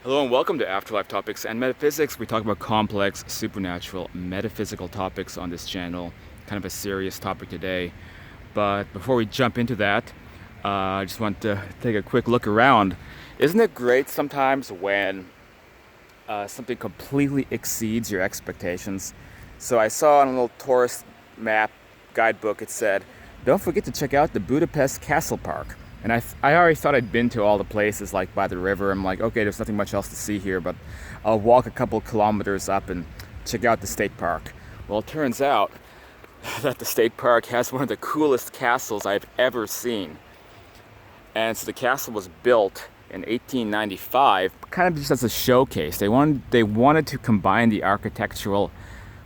Hello and welcome to Afterlife Topics and Metaphysics. We talk about complex, supernatural, metaphysical topics on this channel. Kind of a serious topic today. But before we jump into that, I just want to take a quick look around. Isn't it great sometimes when something completely exceeds your expectations? So I saw on a little tourist map guidebook, it said, don't forget to check out the Budapest Castle Park. And I already thought I'd been to all the places like by the river. I'm like, okay, there's nothing much else to see here, but I'll walk a couple kilometers up and check out the state park. Well, it turns out that the state park has one of the coolest castles I've ever seen. And so the castle was built in 1895, kind of just as a showcase. They wanted to combine the architectural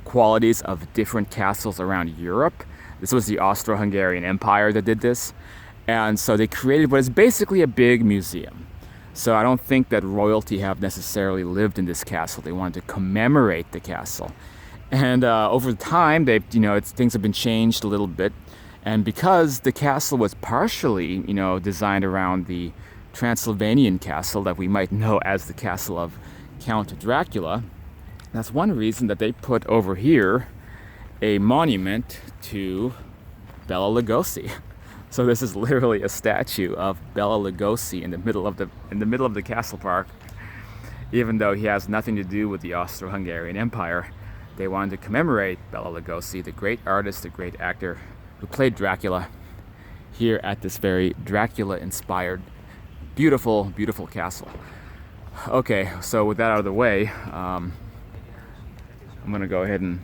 qualities of different castles around Europe. This was the Austro-Hungarian Empire that did this. And so they created what is basically a big museum. So I don't think that royalty have necessarily lived in this castle. They wanted to commemorate the castle. And over time, things have been changed a little bit. And because the castle was partially, designed around the Transylvanian castle that we might know as the castle of Count Dracula, that's one reason that they put over here a monument to Bela Lugosi. So this is literally a statue of Bela Lugosi in the middle of the castle park. Even though he has nothing to do with the Austro-Hungarian Empire, they wanted to commemorate Bela Lugosi, the great artist, the great actor who played Dracula, here at this very Dracula-inspired, beautiful, beautiful castle. Okay, so with that out of the way, I'm gonna go ahead and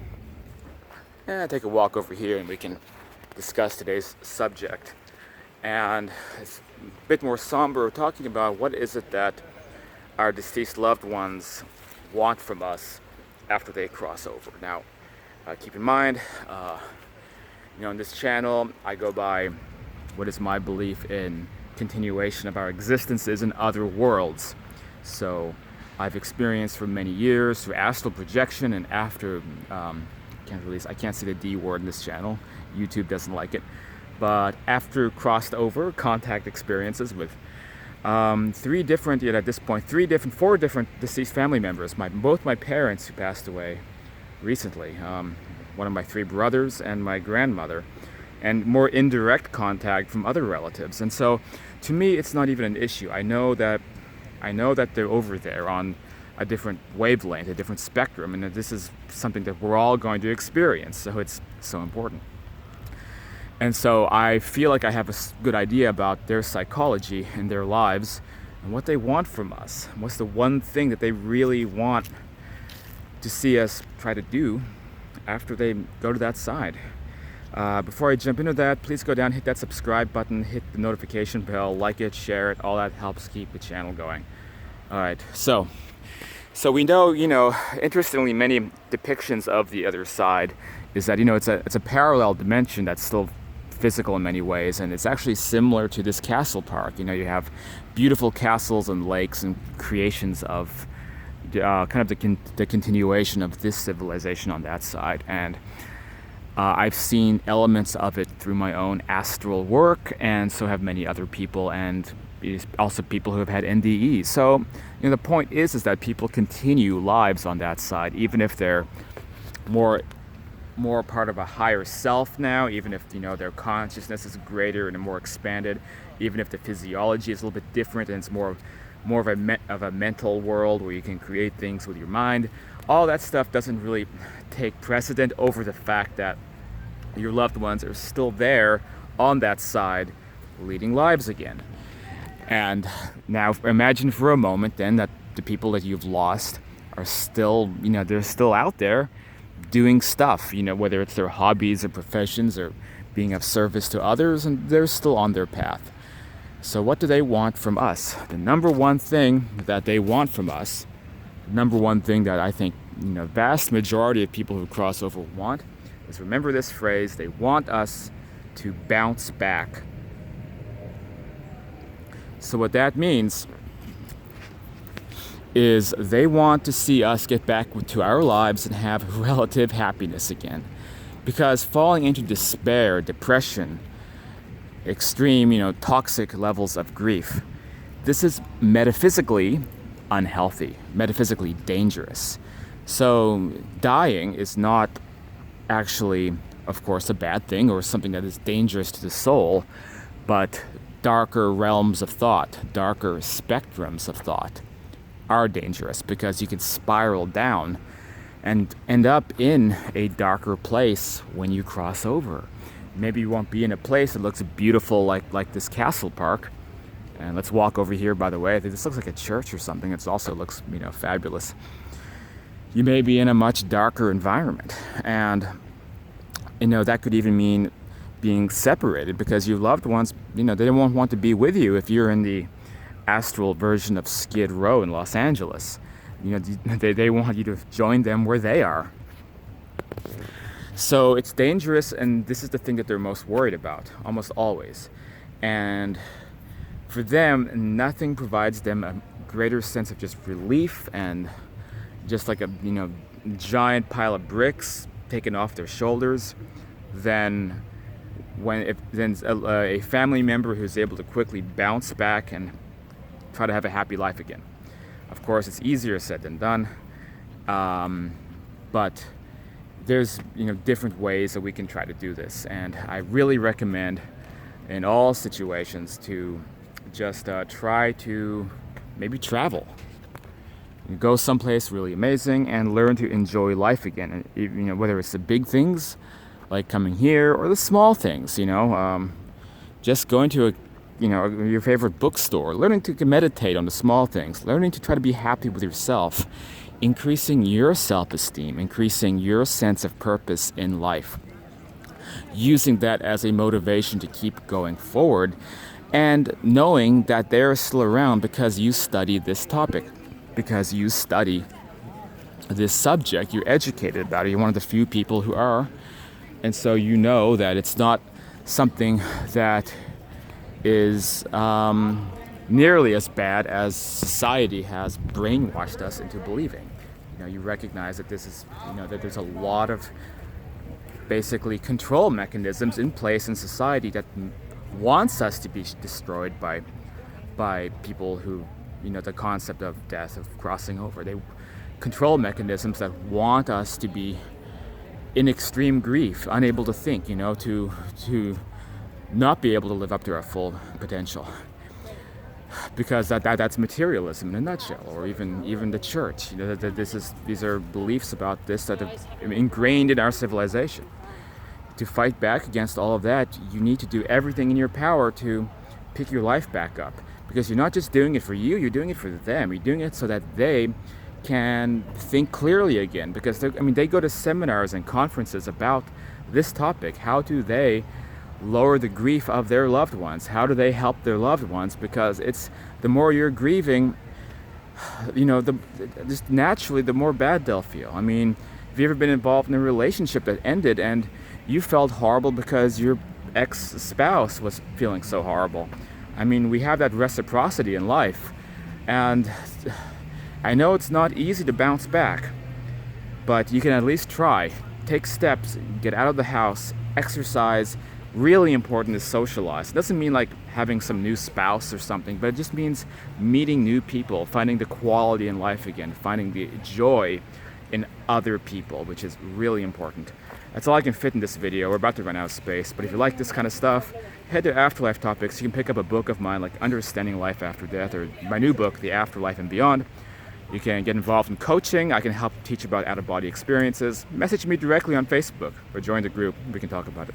take a walk over here, and we can discuss today's subject. And it's a bit more somber. We're talking about what is it that our deceased loved ones want from us after they cross over. Now, keep in mind, on this channel, I go by what is my belief in continuation of our existences in other worlds. So I've experienced for many years through astral projection and after, I can't say the D word in this channel. YouTube doesn't like it. But after crossed over contact experiences with four different deceased family members, both my parents who passed away recently, one of my three brothers and my grandmother, and more indirect contact from other relatives. And so to me, it's not even an issue. I know that they're over there on a different wavelength, a different spectrum, and that this is something that we're all going to experience. So it's so important. And so I feel like I have a good idea about their psychology and their lives and what they want from us. What's the one thing that they really want to see us try to do after they go to that side. Before I jump into that, please go down, hit that subscribe button, hit the notification bell, like it, share it. All that helps keep the channel going. All right, so we know, interestingly, many depictions of the other side is that, it's a parallel dimension that's still physical in many ways, and it's actually similar to this castle park. You have beautiful castles and lakes and creations of kind of the continuation of this civilization on that side. And I've seen elements of it through my own astral work, and so have many other people, and also people who have had NDEs. So the point is that people continue lives on that side, even if they're more part of a higher self now, even if their consciousness is greater and more expanded, even if the physiology is a little bit different and it's more of a mental world where you can create things with your mind. All that stuff doesn't really take precedent over the fact that your loved ones are still there on that side, leading lives again. And now imagine for a moment then that the people that you've lost are still, they're still out there doing stuff, whether it's their hobbies or professions or being of service to others, and they're still on their path. So what do they want from us? The number one thing that they want from us, the number one thing that I think, vast majority of people who cross over want, is remember this phrase: they want us to bounce back. So what that means is they want to see us get back to our lives and have relative happiness again. Because falling into despair, depression, extreme, toxic levels of grief, this is metaphysically unhealthy, metaphysically dangerous. So dying is not actually, of course, a bad thing or something that is dangerous to the soul, but darker realms of thought, darker spectrums of thought are dangerous because you can spiral down and end up in a darker place when you cross over. Maybe you won't be in a place that looks beautiful like this castle park. And let's walk over here, by the way. This looks like a church or something. It also looks, fabulous. You may be in a much darker environment. And, that could even mean being separated because your loved ones, they don't want to be with you if you're in the astral version of Skid Row in Los Angeles. They want you to join them where they are. So it's dangerous, and this is the thing that they're most worried about, almost always. And for them, nothing provides them a greater sense of just relief and just like a giant pile of bricks taken off their shoulders than a family member who's able to quickly bounce back and try to have a happy life again. Of course, it's easier said than done, but there's different ways that we can try to do this, and I really recommend in all situations to just try to maybe travel, go someplace really amazing, and learn to enjoy life again. And, whether it's the big things like coming here or the small things, just going to your favorite bookstore, learning to meditate on the small things, learning to try to be happy with yourself, increasing your self-esteem, increasing your sense of purpose in life, using that as a motivation to keep going forward, and knowing that they're still around because you study this topic, because you study this subject, you're educated about it, you're one of the few people who are, and so that it's not something that is nearly as bad as society has brainwashed us into believing. You recognize that this is, that there's a lot of basically control mechanisms in place in society that wants us to be destroyed by people who, the concept of death, of crossing over. They control mechanisms that want us to be in extreme grief, unable to think, to not be able to live up to our full potential. Because that's materialism in a nutshell, or even the church. These are beliefs about this that are ingrained in our civilization. To fight back against all of that, you need to do everything in your power to pick your life back up. Because you're not just doing it for you, you're doing it for them. You're doing it so that they can think clearly again. Because they go to seminars and conferences about this topic. How do they lower the grief of their loved ones? How do they help their loved ones? Because it's the more you're grieving, just naturally the more bad they'll feel. Have you ever been involved in a relationship that ended and you felt horrible because your ex-spouse was feeling so horrible? We have that reciprocity in life, and I know it's not easy to bounce back, but you can at least try. Take steps, get out of the house, exercise. Really important is socialize. It doesn't mean like having some new spouse or something, but it just means meeting new people, finding the quality in life again, finding the joy in other people, which is really important. That's all I can fit in this video. We're about to run out of space, but if you like this kind of stuff, head to Afterlife Topics. You can pick up a book of mine like Understanding Life After Death, or my new book, The Afterlife and Beyond. You can get involved in coaching. I can help teach about out-of-body experiences. Message me directly on Facebook or join the group. We can talk about it.